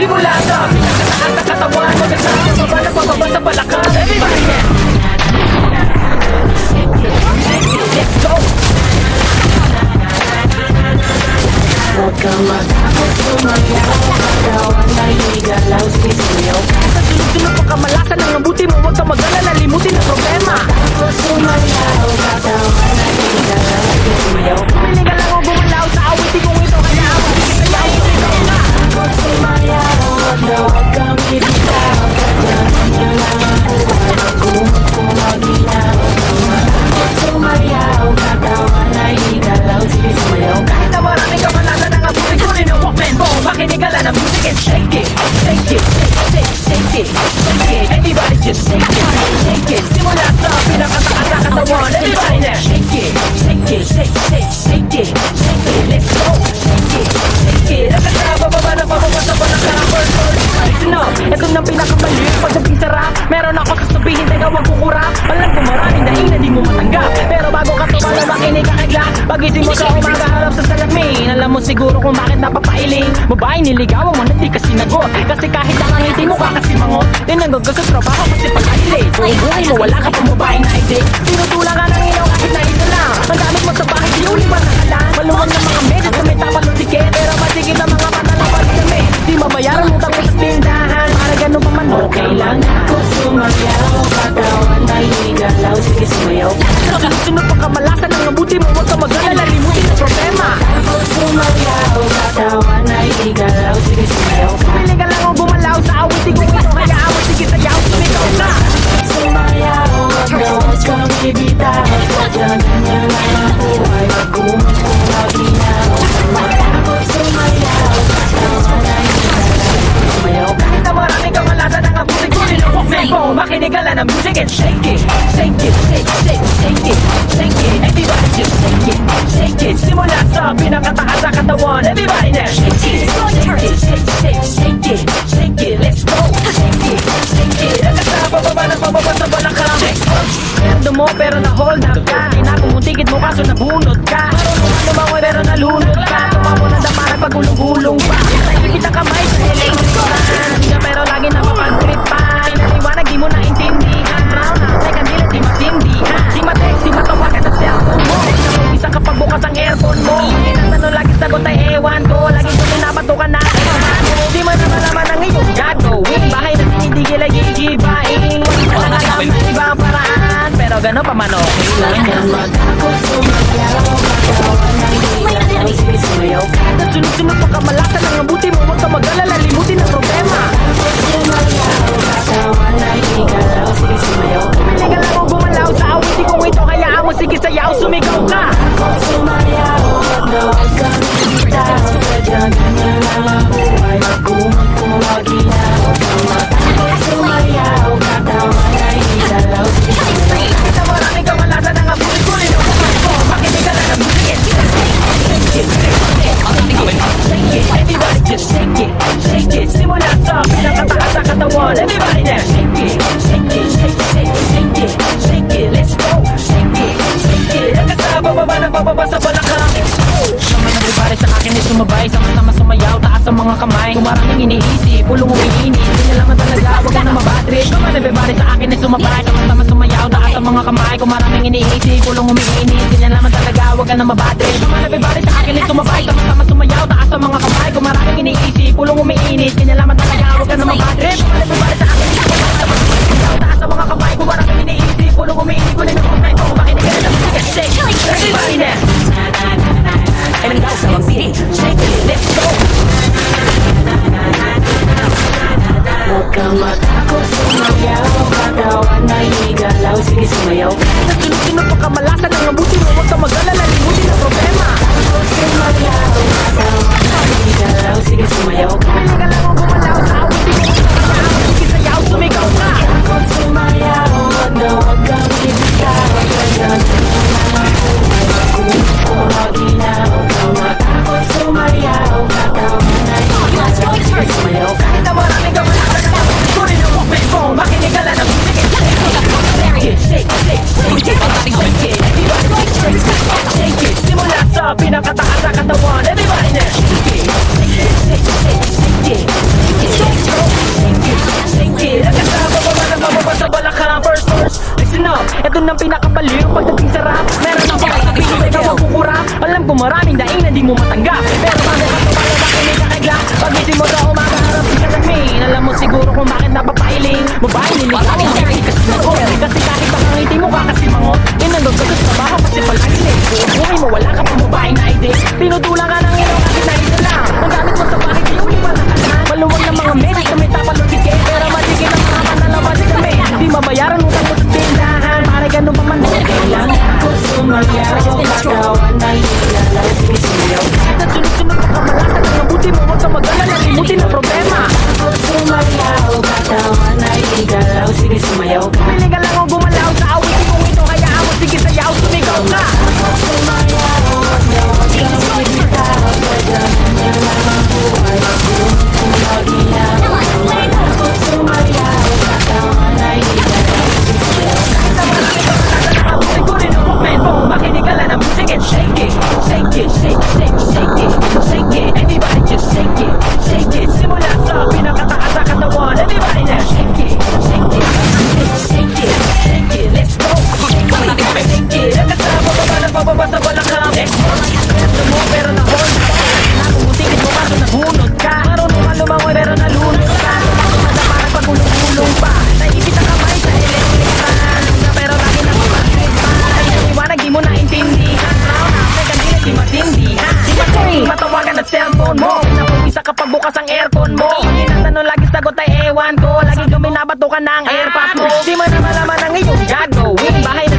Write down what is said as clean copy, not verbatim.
Simula sa pinakataas na katawan, magkasama baba na pababa sa balakang. Everybody now. Let's go. Huwag kang matakot sumayaw, katawan ay igalaw, sige sumayaw. Sa sunod-sunod pagkamalasan ng mabuti mo, huwag kang mag-alala, limutin ang problema. Takot sumayaw, katawan ay igalaw, sige sumayaw. Pumili ka lang o gumalaw sa awitin kong ito, kaya ako sige sayaw, sumigaw na. Takot sumayaw, huwag kang bibitaw, sadyanan niya lang ang buhay, magkumot kung maginaw. Takot sumayaw, katawan ay igalaw, sige sumayaw. Kahit na maraming kamalasan ng abuti ko rin ang Walkman mo, makinig ka lang ng music and shake it. Shake it, shake, shake it, shake it. Everybody just shake it, shake it. Simula sa pinakataas na katawan, everybody now. Shake it, shake it, shake, shake, shake it, shake it. Let's go, shake it, shake it. Ang kasa, bababa na pababa sa balakang. Listen up, ito na pinakamaliit pagdating sa rap. Meron ako sasabihin, teka wag kukurap. Alam ko maraming dahilan di mo matanggap, pero bago ka tumala makinig ka kagla. Pagising mo sa umaga harap sa salamin, alam mo siguro kung bakit napapailing. Babae niligawan mo na di ka sinagot, kasi kahit nakangiti mo ka kasi mangot. Din nagagag sa trabaho kasi pag-alilate. Buong buhay mo wala ka pang babaeng na-ID. Tinutulang ka ng ilaw kahit na isa lang. Ang damit mo sa bahay di uli ba nakalang. Maluwag ng mga meses na may tapat ng tiket, pero masigit ang mga mata ng pagdami. Di mabayaran mo tapos sa tindahan, para ganun pa man okay lang. Takot sumayaw, katawan ay igalaw, sige sumayaw. Sa sunod pagkamalasan ng mabuti mo, huwag ka mag-alala, limutin ang problema. Takot sumayaw, katawan ay igalaw, sige sumayaw. Pumili ka lang o gumalaw sa awitin kong ito, kaya awit sige sayaw, sumigaw na. Sumayaw, huwag kang bibitaw, sadyanan niya lang ang buhay, magkumot kung maginaw. Takot sumayaw, katawan ay igalaw, sige sumayaw. Kahit na maraming kamalasan ng abuti ko rin ang Walkman mo, makinig ka lang ng music and shake it. Shake it, shake, shake, shake it, shake it. Everybody just shake it, shake it. Simula sa pinakataas sa katawan, everybody now. Shake it, shake it, shake, shake, shake it, shake it. Let's go, shake it, shake it. Ang kasa, bababa na pababa sa balakang. Swerte mo pero na-hold up ka, inapumuntikit mo kaso nabunod ka. Marunong ka lumangoy pero nalunod ka, tumamo na damarag pagulong-gulong pa. Naibig na kamay sa elektronan, pero lagi napapag-tripan. Inaliwanag di mo naintindihan, brown out like ang dilat di masindihan. Di ma-text, di matawagan ang cellphone mo. Isa kapag bukas ang aircon mo, tanong lagi sagot ay ewan ko. Lagi ko pinapatukan na di mo na malaman ang iyong gagawin. Bahay na hindi gila gigibain, wala na alam na ibang paraan, pero gano'n pa man okay lang. Takot sumayaw, katawan ay igalaw, sige sumayaw. Sa sunod-sunod pagkamalasan ng mabuti mo, huwag ka mag-alala, limutin ang problema. Takot sumayaw, katawan ay igalaw, sige sumayaw. Pumili ka lang o gumalaw sa awitin kong ito, hayaan mo sige sayaw, sumigaw ka. Takot sumayaw, huwag kang bibitaw, sadyanan niya lang ang buhay, magkumot kung maginaw. Takot sumayaw, katawan ay igalaw, sige sumayaw. Kahit na maraming kamalasan ng abuti ko rin ang Walkman mo, makinig ka lang ng music and shake it, shake it, everybody just shake it, shake it. Simula sa pinakataas sa katawan, everybody now. Shake it, shake it, shake, shake, shake it, shake it. Let's go, shake it, shake it. Ang kasa, bababa na pababa sa balakang. Sama na everybody sa akin ay sumabay, sama-sama sumayaw, taas ang mga kamay. Kung maraming iniisip, pulong umiinit, hindi na laman talaga, huwag ka na mabatrip. Sama na everybody sa akin ay sumabay, sama-sama sumayaw, taas ang mga kamay. Kung maraming iniisip, pulong umiinit, hindi na laman talaga, huwag ka na mabatrip. Sama na everybody sa akin ay sumabay, sama-sama sumayaw, taas ang mga kamay. Kung maraming iniisip, pulong umiinit, hindi na laman talaga, huwag ka na mabatrip. Sama na everybody sa akin ay sumabay, sama-sama sumayaw, taas ang mga kamay. Kung maraming iniisip, pulong umiinit, kunin ang kumay ko, makinig ka na music and shake. Everybody now. And daw sa mag-city, shake it, let's go. Huwag kang matakot sumayaw, katawan ay igalaw, sige sumayaw. Sa sunod-sunod pagkamalasan ng mabuti mo, huwag ka mag-alala, limutin ang problema. Takot sumayaw, katawan ay igalaw, sige sumayaw. Pumili ka lang o gumalaw sa awitin mo, kaya sige sayaw, sumigaw ka. Takot sumayaw, huwag kang bibitaw, sadyanan niya lang ang buhay, magkumot kung maginaw. Takot sumayaw, katawan ay igalaw, sige sumayaw. Kahit na maraming kamalasan ng mabuti ko rin ang Walkman mo, makinig ka lang ng music and shake it, shake, shake, shake it, shake it, everybody just shake it, shake it. Simula sa pinakataas sa katawan, everybody now. Shake it, shake it, shake, shake, shake it, yun ang pinakabaliw. Pagdating sa rap, meron ang pagkasabihin, ikaw ang kukurap. Alam ko maraming daing na di mo matanggap, pero bago ka tumalo, makinig ka kay Glock. Pagising mo sa umaga, harap ka sa main. Alam mo siguro kung bakit napapailing mo ba niligaw? Hindi kasi nag-hold, kasi kahit baka ngiti mo ka kasi mangot. Inandog ka sa trabaho kasi palagi late. Buhay mo, wala ka pang babaeng na ID. Pinutulang ka ng ilaw kahit na isa lang. Ang gamit mo sa bahay, di uli pala ka. Maluwag ng mga medic na may tapalong tiket, pero matigil ang mga manalaman kami. Di mabayaran utang mo sa tindahan, pare ganun pa man Kailan ako sumayaw, katawan ay ilalay, sige sumayaw ka. kahit na sunod-sunod ka kamalasan, ang mabuti mo, huwag ka mag-alala, limutin ang problema. Ako sumayaw, katawan ay igalaw, sige sumayaw ka. Pili ka lang o gumalaw sa awitin mong ito, hayaan mo, sige sayaw, sumigaw ka. Ako sumayaw, huwag na huwag kang bibitaw, sadyanan niya lang ang buhay, kung maginaw. Ako sumayaw, katawan ay igalaw, sige sumayaw ka. Sigurin ang momento, makinig ka lang ng music and shake it. Shake it, shake, shake, shake it. Shake it, everybody just shake it. Shake it, simula sa pinakataas sa katawan. Everybody now shake it, shake it. Shake it, shake it, let's go. Shake it, shake it. Hanggang sa bababa na pababa sa balakang. Gusto mo pero na-hold ka. Nakumutikit mo kaso naghunod ka. Marunong ka lumangoy pero nalunod ka. Tumada parang pagulong-gulong pa. Naipit ang kamay sa elektrikan. Pero lagi na kumagkit pa. Iwanag di mo naintindihan. May kandila di matindihan. Di matawagan at cellphone mo. Napumisa kapag bukas ang aircon mo. Tinatanong lagi sagot ay ewan ko. Lagi kami nabato ka ng airpot mo. Di mo na malaman ang iyong gagawin. Bahay na